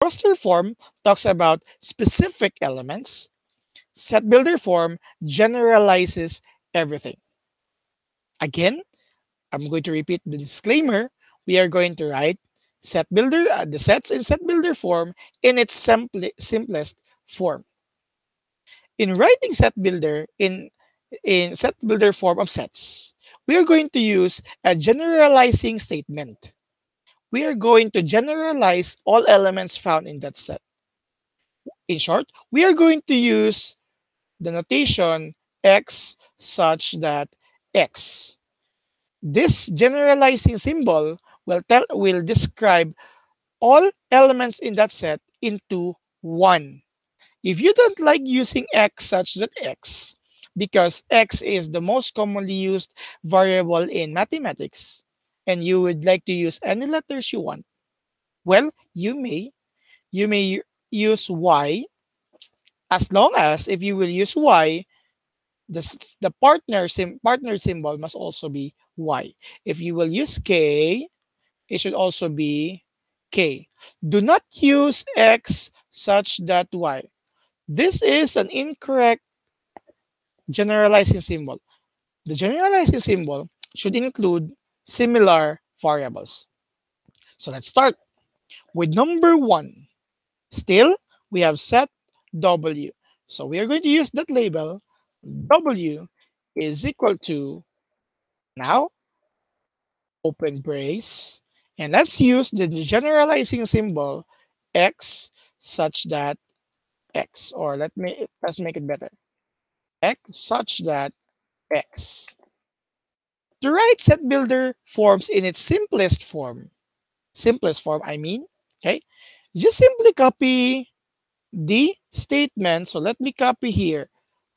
Roster form talks about specific elements. Set builder form generalizes everything. Again, I'm going to repeat the disclaimer. We are going to write the sets in set builder form in its simplest form. In writing in set builder form of sets, we are going to use a generalizing statement. We are going to generalize all elements found in that set. In short, we are going to use the notation x such that x. This generalizing symbol will describe all elements in that set into one. If you don't like using x such that x, because x is the most commonly used variable in mathematics, and you would like to use any letters you want, well, you may use y, as long as if you will use y, the partner symbol must also be y. If you will use k, it should also be k. Do not use x such that y. This is an incorrect generalizing symbol. The generalizing symbol should include similar variables. So let's start with number one. Still, we have set w. So we are going to use that label. W is equal to, now, open brace. And let's use the generalizing symbol x such that x, or let's make it better. X such that x. To write set builder forms in its simplest form, I mean, okay, just simply copy the statement. So let me copy here.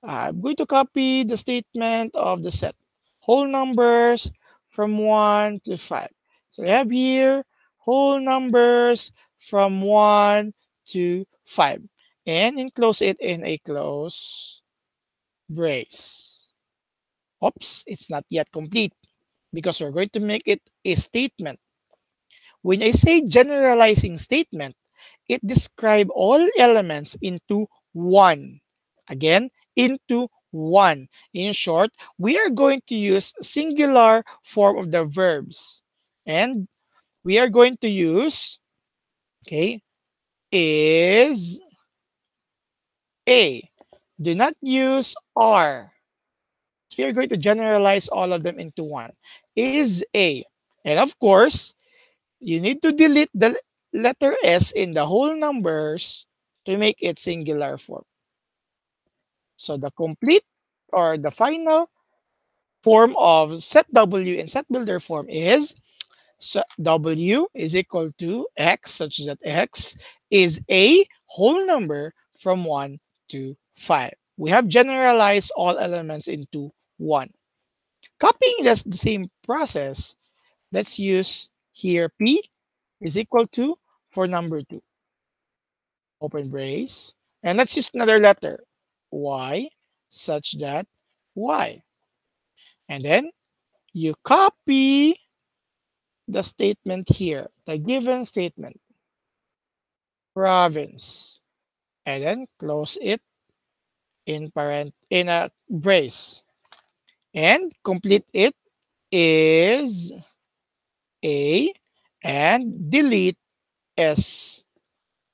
I'm going to copy the statement of the set. Whole numbers from 1 to 5. So I have here whole numbers from 1 to 5. And enclose it in a close brace. Oops, it's not yet complete because we're going to make it a statement. When I say generalizing statement, it describes all elements into one. Again, into one. In short, we are going to use singular form of the verbs. And we are going to use, okay, is A. Do not use are. So we are going to generalize all of them into one. Is A. And of course, you need to delete the letter S in the whole numbers to make it singular form. So the complete or the final form of set W in set builder form is, so W is equal to X such that X is a whole number from 1 to 5. We have generalized all elements into 1. Copying the same process, let's use here P is equal to for number 2. Open brace. And let's use another letter, Y, such that Y. And then you copy the statement here, the given statement, province, and then close it in a brace. And complete it is A, and delete S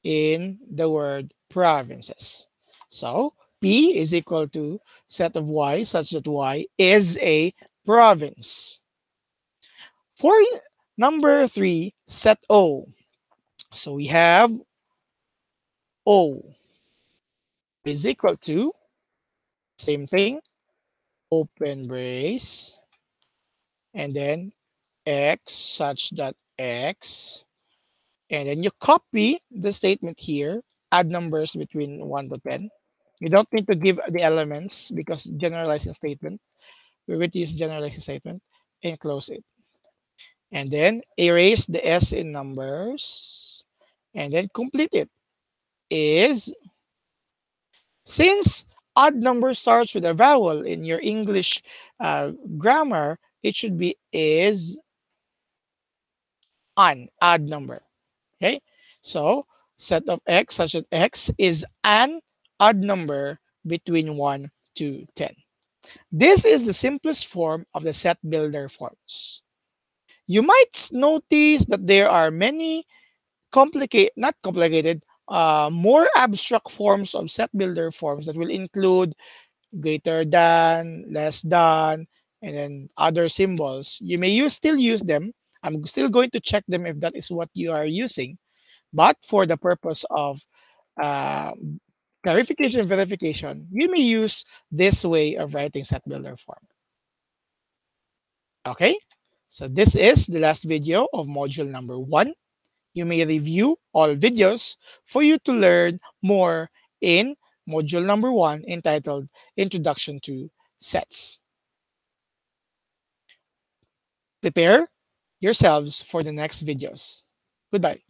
in the word provinces. So P is equal to set of Y such that Y is a province. For number 3, set O. So we have O is equal to, same thing, open brace, and then X such that X, and then you copy the statement here, add numbers between 1 to 10. You don't need to give the elements because generalizing statement. We're going to use generalizing statement and close it. And then erase the S in numbers and then complete it. Is, since odd number starts with a vowel in your English grammar, it should be is an odd number. Okay, so Set of x such that x is an odd number between 1 to 10. This is the simplest form of the set builder forms. You might notice that there are many not complicated, more abstract forms of set builder forms that will include greater than, less than, and then other symbols. You may still use them. I'm still going to check them if that is what you are using. But for the purpose of uh, clarification and verification, you may use this way of writing set builder form. Okay, so this is the last video of module number 1. You may review all videos for you to learn more in module number 1 entitled Introduction to Sets. Prepare yourselves for the next videos. Goodbye.